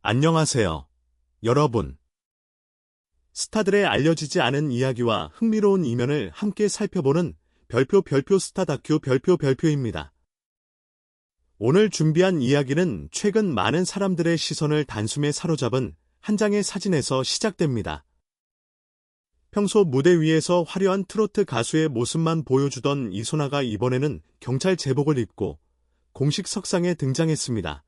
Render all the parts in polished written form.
안녕하세요, 여러분. 스타들의 알려지지 않은 이야기와 흥미로운 이면을 함께 살펴보는 별표 스타 다큐 별표입니다. 오늘 준비한 이야기는 최근 많은 사람들의 시선을 단숨에 사로잡은 한 장의 사진에서 시작됩니다. 평소 무대 위에서 화려한 트로트 가수의 모습만 보여주던 이소나가 이번에는 경찰 제복을 입고 공식 석상에 등장했습니다.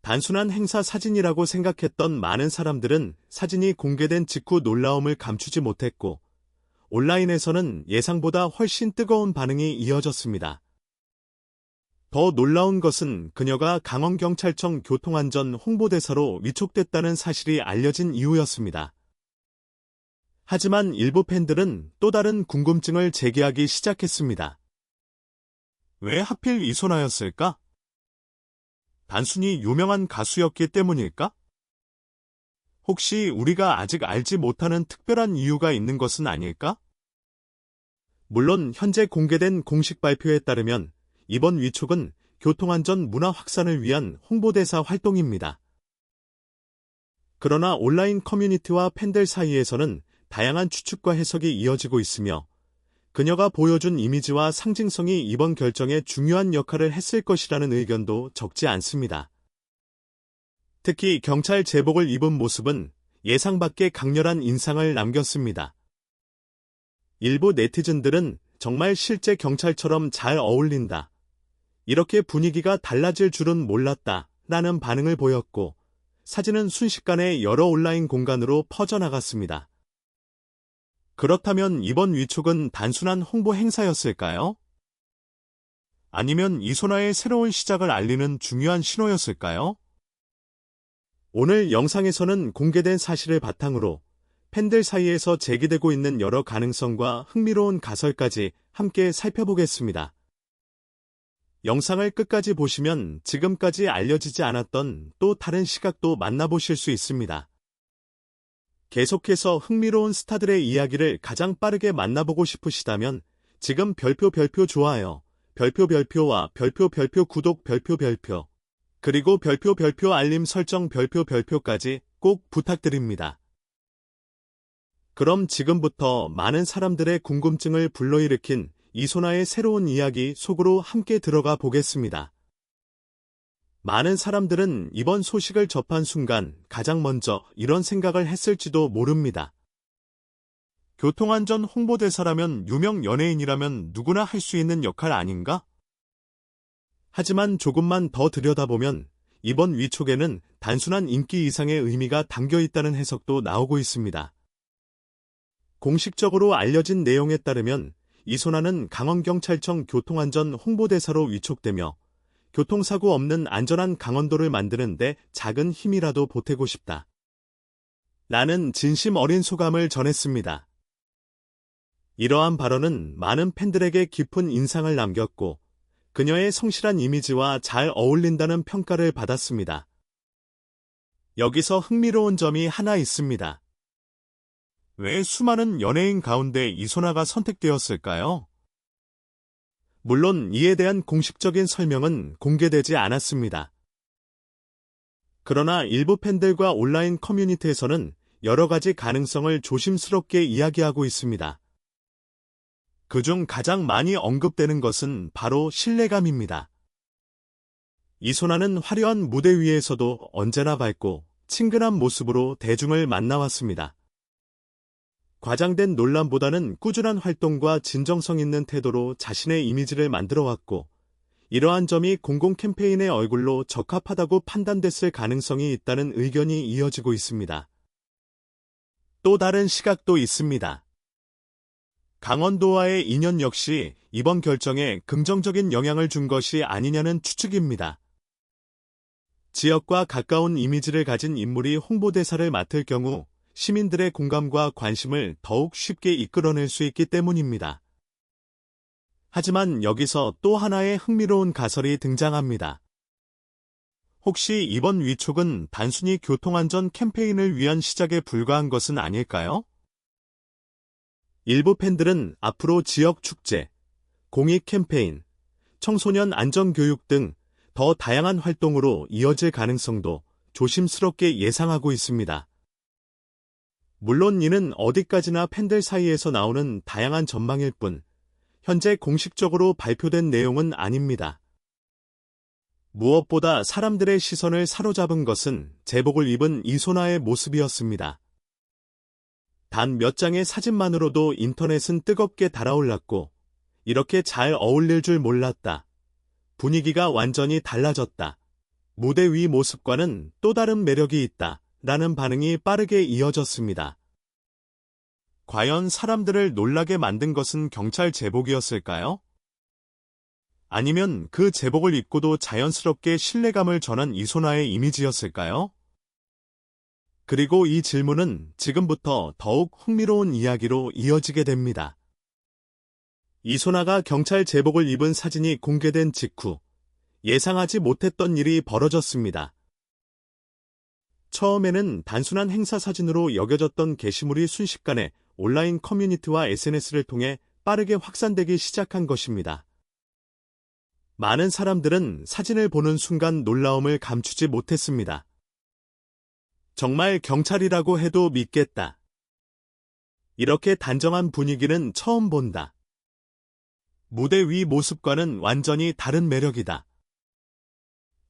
단순한 행사 사진이라고 생각했던 많은 사람들은 사진이 공개된 직후 놀라움을 감추지 못했고, 온라인에서는 예상보다 훨씬 뜨거운 반응이 이어졌습니다. 더 놀라운 것은 그녀가 강원경찰청 교통안전 홍보대사로 위촉됐다는 사실이 알려진 이후였습니다. 하지만 일부 팬들은 또 다른 궁금증을 제기하기 시작했습니다. 왜 하필 이소나였을까? 단순히 유명한 가수였기 때문일까? 혹시 우리가 아직 알지 못하는 특별한 이유가 있는 것은 아닐까? 물론 현재 공개된 공식 발표에 따르면 이번 위촉은 교통안전 문화 확산을 위한 홍보대사 활동입니다. 그러나 온라인 커뮤니티와 팬들 사이에서는 다양한 추측과 해석이 이어지고 있으며, 그녀가 보여준 이미지와 상징성이 이번 결정에 중요한 역할을 했을 것이라는 의견도 적지 않습니다. 특히 경찰 제복을 입은 모습은 예상 밖의 강렬한 인상을 남겼습니다. 일부 네티즌들은 정말 실제 경찰처럼 잘 어울린다, 이렇게 분위기가 달라질 줄은 몰랐다 라는 반응을 보였고, 사진은 순식간에 여러 온라인 공간으로 퍼져나갔습니다. 그렇다면 이번 위촉은 단순한 홍보 행사였을까요? 아니면 이소나의 새로운 시작을 알리는 중요한 신호였을까요? 오늘 영상에서는 공개된 사실을 바탕으로 팬들 사이에서 제기되고 있는 여러 가능성과 흥미로운 가설까지 함께 살펴보겠습니다. 영상을 끝까지 보시면 지금까지 알려지지 않았던 또 다른 시각도 만나보실 수 있습니다. 계속해서 흥미로운 스타들의 이야기를 가장 빠르게 만나보고 싶으시다면 지금 별표 좋아요, 별표와 별표 구독 별표 그리고 별표 알림 설정 별표까지 꼭 부탁드립니다. 그럼 지금부터 많은 사람들의 궁금증을 불러일으킨 이소나의 새로운 이야기 속으로 함께 들어가 보겠습니다. 많은 사람들은 이번 소식을 접한 순간 가장 먼저 이런 생각을 했을지도 모릅니다. 교통안전 홍보대사라면 유명 연예인이라면 누구나 할 수 있는 역할 아닌가? 하지만 조금만 더 들여다보면 이번 위촉에는 단순한 인기 이상의 의미가 담겨 있다는 해석도 나오고 있습니다. 공식적으로 알려진 내용에 따르면 이소나는 강원경찰청 교통안전 홍보대사로 위촉되며, 교통사고 없는 안전한 강원도를 만드는 데 작은 힘이라도 보태고 싶다 라는 진심 어린 소감을 전했습니다. 이러한 발언은 많은 팬들에게 깊은 인상을 남겼고, 그녀의 성실한 이미지와 잘 어울린다는 평가를 받았습니다. 여기서 흥미로운 점이 하나 있습니다. 왜 수많은 연예인 가운데 이소나가 선택되었을까요? 물론 이에 대한 공식적인 설명은 공개되지 않았습니다. 그러나 일부 팬들과 온라인 커뮤니티에서는 여러 가지 가능성을 조심스럽게 이야기하고 있습니다. 그중 가장 많이 언급되는 것은 바로 신뢰감입니다. 이소나는 화려한 무대 위에서도 언제나 밝고 친근한 모습으로 대중을 만나왔습니다. 과장된 논란보다는 꾸준한 활동과 진정성 있는 태도로 자신의 이미지를 만들어왔고, 이러한 점이 공공 캠페인의 얼굴로 적합하다고 판단됐을 가능성이 있다는 의견이 이어지고 있습니다. 또 다른 시각도 있습니다. 강원도와의 인연 역시 이번 결정에 긍정적인 영향을 준 것이 아니냐는 추측입니다. 지역과 가까운 이미지를 가진 인물이 홍보대사를 맡을 경우 시민들의 공감과 관심을 더욱 쉽게 이끌어낼 수 있기 때문입니다. 하지만 여기서 또 하나의 흥미로운 가설이 등장합니다. 혹시 이번 위촉은 단순히 교통안전 캠페인을 위한 시작에 불과한 것은 아닐까요? 일부 팬들은 앞으로 지역 축제, 공익 캠페인, 청소년 안전교육 등 더 다양한 활동으로 이어질 가능성도 조심스럽게 예상하고 있습니다. 물론 이는 어디까지나 팬들 사이에서 나오는 다양한 전망일 뿐, 현재 공식적으로 발표된 내용은 아닙니다. 무엇보다 사람들의 시선을 사로잡은 것은 제복을 입은 이소나의 모습이었습니다. 단 몇 장의 사진만으로도 인터넷은 뜨겁게 달아올랐고, 이렇게 잘 어울릴 줄 몰랐다. 분위기가 완전히 달라졌다. 무대 위 모습과는 또 다른 매력이 있다. 라는 반응이 빠르게 이어졌습니다. 과연 사람들을 놀라게 만든 것은 경찰 제복이었을까요? 아니면 그 제복을 입고도 자연스럽게 신뢰감을 전한 이소나의 이미지였을까요? 그리고 이 질문은 지금부터 더욱 흥미로운 이야기로 이어지게 됩니다. 이소나가 경찰 제복을 입은 사진이 공개된 직후 예상하지 못했던 일이 벌어졌습니다. 처음에는 단순한 행사 사진으로 여겨졌던 게시물이 순식간에 온라인 커뮤니티와 SNS를 통해 빠르게 확산되기 시작한 것입니다. 많은 사람들은 사진을 보는 순간 놀라움을 감추지 못했습니다. 정말 경찰이라고 해도 믿겠다. 이렇게 단정한 분위기는 처음 본다. 무대 위 모습과는 완전히 다른 매력이다.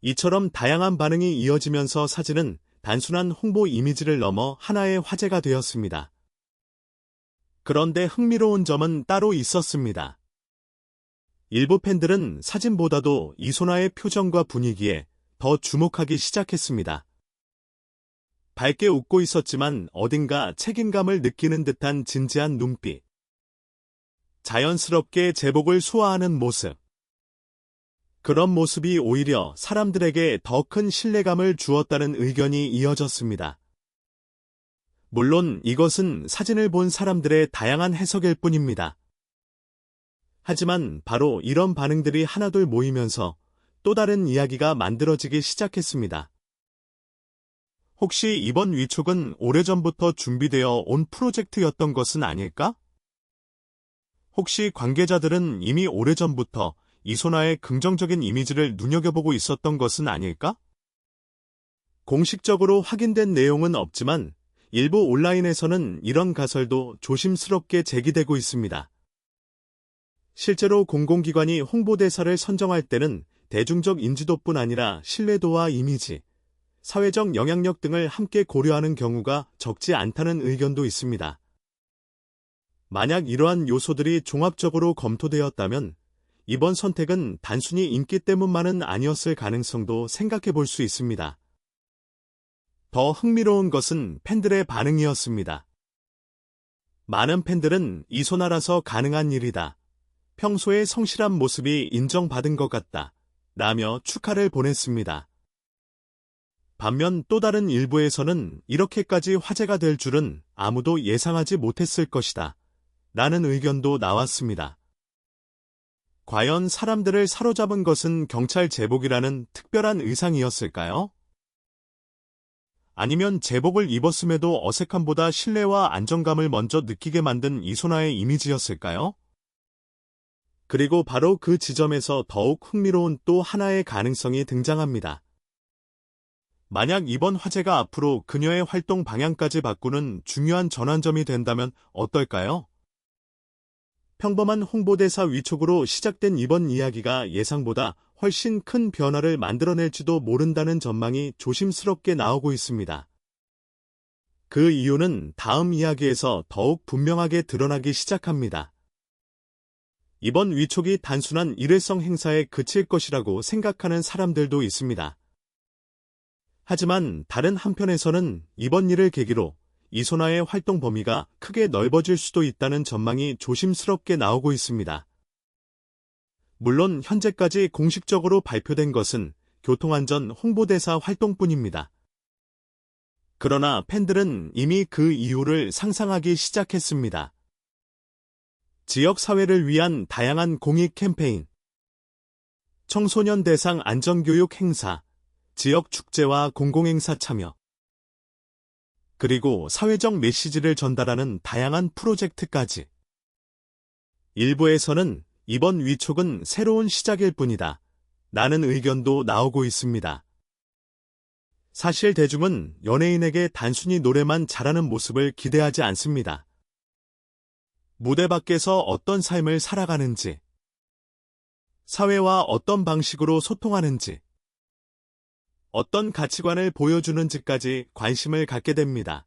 이처럼 다양한 반응이 이어지면서 사진은 단순한 홍보 이미지를 넘어 하나의 화제가 되었습니다. 그런데 흥미로운 점은 따로 있었습니다. 일부 팬들은 사진보다도 이소나의 표정과 분위기에 더 주목하기 시작했습니다. 밝게 웃고 있었지만 어딘가 책임감을 느끼는 듯한 진지한 눈빛. 자연스럽게 제복을 소화하는 모습. 그런 모습이 오히려 사람들에게 더 큰 신뢰감을 주었다는 의견이 이어졌습니다. 물론 이것은 사진을 본 사람들의 다양한 해석일 뿐입니다. 하지만 바로 이런 반응들이 하나둘 모이면서 또 다른 이야기가 만들어지기 시작했습니다. 혹시 이번 위촉은 오래전부터 준비되어 온 프로젝트였던 것은 아닐까? 혹시 관계자들은 이미 오래전부터 이소나의 긍정적인 이미지를 눈여겨보고 있었던 것은 아닐까? 공식적으로 확인된 내용은 없지만 일부 온라인에서는 이런 가설도 조심스럽게 제기되고 있습니다. 실제로 공공기관이 홍보대사를 선정할 때는 대중적 인지도뿐 아니라 신뢰도와 이미지, 사회적 영향력 등을 함께 고려하는 경우가 적지 않다는 의견도 있습니다. 만약 이러한 요소들이 종합적으로 검토되었다면 이번 선택은 단순히 인기 때문만은 아니었을 가능성도 생각해 볼 수 있습니다. 더 흥미로운 것은 팬들의 반응이었습니다. 많은 팬들은 이소나라서 가능한 일이다. 평소의 성실한 모습이 인정받은 것 같다. 라며 축하를 보냈습니다. 반면 또 다른 일부에서는 이렇게까지 화제가 될 줄은 아무도 예상하지 못했을 것이다. 라는 의견도 나왔습니다. 과연 사람들을 사로잡은 것은 경찰 제복이라는 특별한 의상이었을까요? 아니면 제복을 입었음에도 어색함보다 신뢰와 안정감을 먼저 느끼게 만든 이소나의 이미지였을까요? 그리고 바로 그 지점에서 더욱 흥미로운 또 하나의 가능성이 등장합니다. 만약 이번 화제가 앞으로 그녀의 활동 방향까지 바꾸는 중요한 전환점이 된다면 어떨까요? 평범한 홍보대사 위촉으로 시작된 이번 이야기가 예상보다 훨씬 큰 변화를 만들어낼지도 모른다는 전망이 조심스럽게 나오고 있습니다. 그 이유는 다음 이야기에서 더욱 분명하게 드러나기 시작합니다. 이번 위촉이 단순한 일회성 행사에 그칠 것이라고 생각하는 사람들도 있습니다. 하지만 다른 한편에서는 이번 일을 계기로 이소나의 활동 범위가 크게 넓어질 수도 있다는 전망이 조심스럽게 나오고 있습니다. 물론 현재까지 공식적으로 발표된 것은 교통안전 홍보대사 활동뿐입니다. 그러나 팬들은 이미 그 이유를 상상하기 시작했습니다. 지역사회를 위한 다양한 공익 캠페인, 청소년 대상 안전교육 행사, 지역 축제와 공공행사 참여, 그리고 사회적 메시지를 전달하는 다양한 프로젝트까지. 일부에서는 이번 위촉은 새로운 시작일 뿐이다. 라는 의견도 나오고 있습니다. 사실 대중은 연예인에게 단순히 노래만 잘하는 모습을 기대하지 않습니다. 무대 밖에서 어떤 삶을 살아가는지, 사회와 어떤 방식으로 소통하는지, 어떤 가치관을 보여주는지까지 관심을 갖게 됩니다.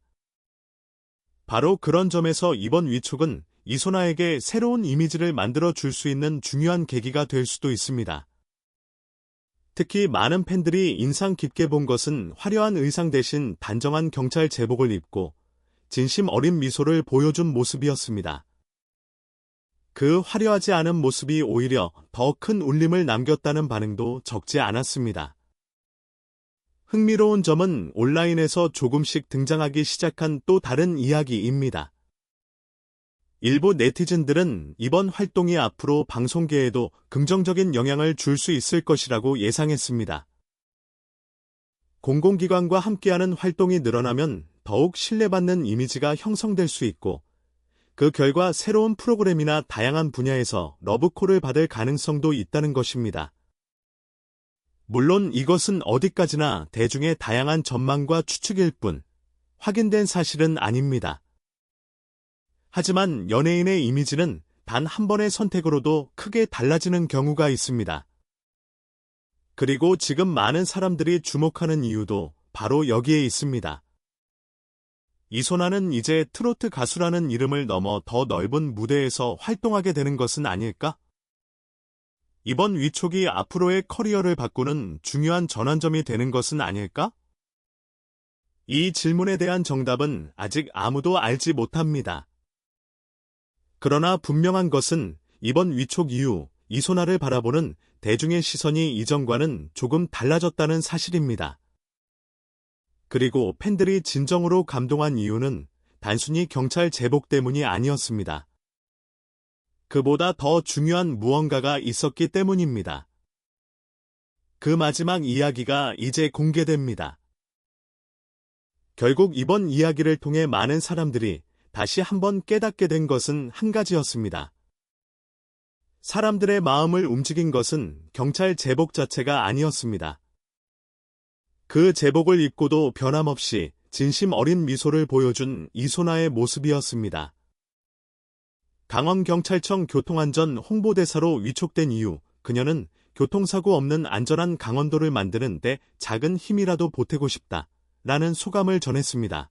바로 그런 점에서 이번 위촉은 이소나에게 새로운 이미지를 만들어 줄 수 있는 중요한 계기가 될 수도 있습니다. 특히 많은 팬들이 인상 깊게 본 것은 화려한 의상 대신 단정한 경찰 제복을 입고 진심 어린 미소를 보여준 모습이었습니다. 그 화려하지 않은 모습이 오히려 더 큰 울림을 남겼다는 반응도 적지 않았습니다. 흥미로운 점은 온라인에서 조금씩 등장하기 시작한 또 다른 이야기입니다. 일부 네티즌들은 이번 활동이 앞으로 방송계에도 긍정적인 영향을 줄 수 있을 것이라고 예상했습니다. 공공기관과 함께하는 활동이 늘어나면 더욱 신뢰받는 이미지가 형성될 수 있고, 그 결과 새로운 프로그램이나 다양한 분야에서 러브콜을 받을 가능성도 있다는 것입니다. 물론 이것은 어디까지나 대중의 다양한 전망과 추측일 뿐, 확인된 사실은 아닙니다. 하지만 연예인의 이미지는 단 한 번의 선택으로도 크게 달라지는 경우가 있습니다. 그리고 지금 많은 사람들이 주목하는 이유도 바로 여기에 있습니다. 이소나는 이제 트로트 가수라는 이름을 넘어 더 넓은 무대에서 활동하게 되는 것은 아닐까? 이번 위촉이 앞으로의 커리어를 바꾸는 중요한 전환점이 되는 것은 아닐까? 이 질문에 대한 정답은 아직 아무도 알지 못합니다. 그러나 분명한 것은 이번 위촉 이후 이소나를 바라보는 대중의 시선이 이전과는 조금 달라졌다는 사실입니다. 그리고 팬들이 진정으로 감동한 이유는 단순히 경찰 제복 때문이 아니었습니다. 그보다 더 중요한 무언가가 있었기 때문입니다. 그 마지막 이야기가 이제 공개됩니다. 결국 이번 이야기를 통해 많은 사람들이 다시 한번 깨닫게 된 것은 한 가지였습니다. 사람들의 마음을 움직인 것은 경찰 제복 자체가 아니었습니다. 그 제복을 입고도 변함없이 진심 어린 미소를 보여준 이소나의 모습이었습니다. 강원경찰청 교통안전 홍보대사로 위촉된 이후 그녀는 교통사고 없는 안전한 강원도를 만드는 데 작은 힘이라도 보태고 싶다 라는 소감을 전했습니다.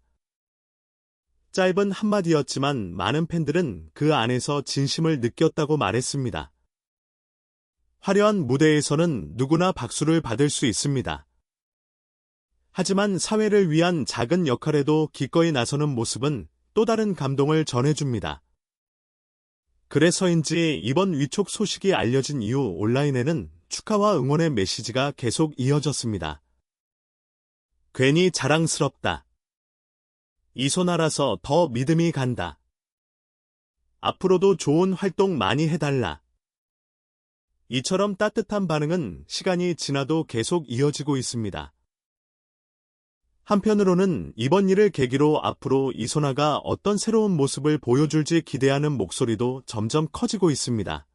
짧은 한마디였지만 많은 팬들은 그 안에서 진심을 느꼈다고 말했습니다. 화려한 무대에서는 누구나 박수를 받을 수 있습니다. 하지만 사회를 위한 작은 역할에도 기꺼이 나서는 모습은 또 다른 감동을 전해줍니다. 그래서인지 이번 위촉 소식이 알려진 이후 온라인에는 축하와 응원의 메시지가 계속 이어졌습니다. 괜히 자랑스럽다. 이소나라서 더 믿음이 간다. 앞으로도 좋은 활동 많이 해달라. 이처럼 따뜻한 반응은 시간이 지나도 계속 이어지고 있습니다. 한편으로는 이번 일을 계기로 앞으로 이소나가 어떤 새로운 모습을 보여줄지 기대하는 목소리도 점점 커지고 있습니다.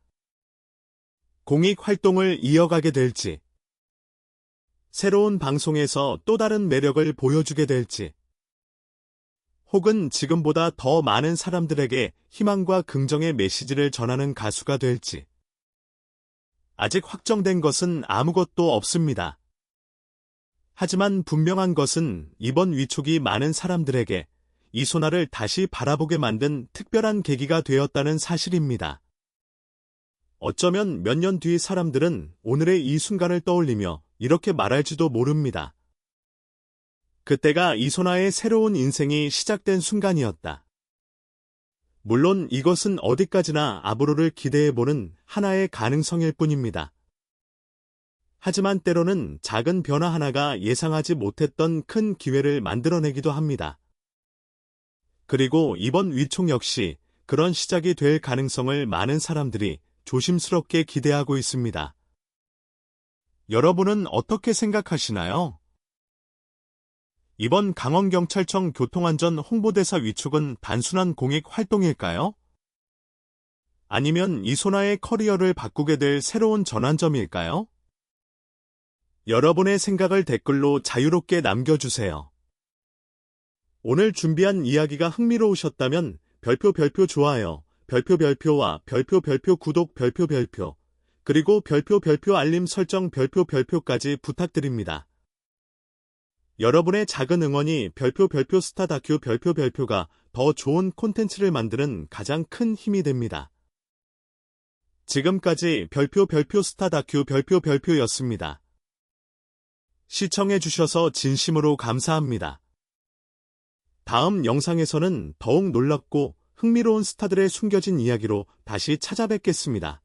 공익 활동을 이어가게 될지, 새로운 방송에서 또 다른 매력을 보여주게 될지, 혹은 지금보다 더 많은 사람들에게 희망과 긍정의 메시지를 전하는 가수가 될지, 아직 확정된 것은 아무것도 없습니다. 하지만 분명한 것은 이번 위촉이 많은 사람들에게 이소나를 다시 바라보게 만든 특별한 계기가 되었다는 사실입니다. 어쩌면 몇 년 뒤 사람들은 오늘의 이 순간을 떠올리며 이렇게 말할지도 모릅니다. 그때가 이소나의 새로운 인생이 시작된 순간이었다. 물론 이것은 어디까지나 앞으로를 기대해보는 하나의 가능성일 뿐입니다. 하지만 때로는 작은 변화 하나가 예상하지 못했던 큰 기회를 만들어내기도 합니다. 그리고 이번 위촉 역시 그런 시작이 될 가능성을 많은 사람들이 조심스럽게 기대하고 있습니다. 여러분은 어떻게 생각하시나요? 이번 강원경찰청 교통안전 홍보대사 위촉은 단순한 공익 활동일까요? 아니면 이소나의 커리어를 바꾸게 될 새로운 전환점일까요? 여러분의 생각을 댓글로 자유롭게 남겨주세요. 오늘 준비한 이야기가 흥미로우셨다면 별표 좋아요, 별표와 별표 구독 별표 그리고 별표 알림 설정 별표까지 부탁드립니다. 여러분의 작은 응원이 별표 스타 다큐 별표가 더 좋은 콘텐츠를 만드는 가장 큰 힘이 됩니다. 지금까지 별표 스타 다큐 별표였습니다. 시청해주셔서 진심으로 감사합니다. 다음 영상에서는 더욱 놀랍고 흥미로운 스타들의 숨겨진 이야기로 다시 찾아뵙겠습니다.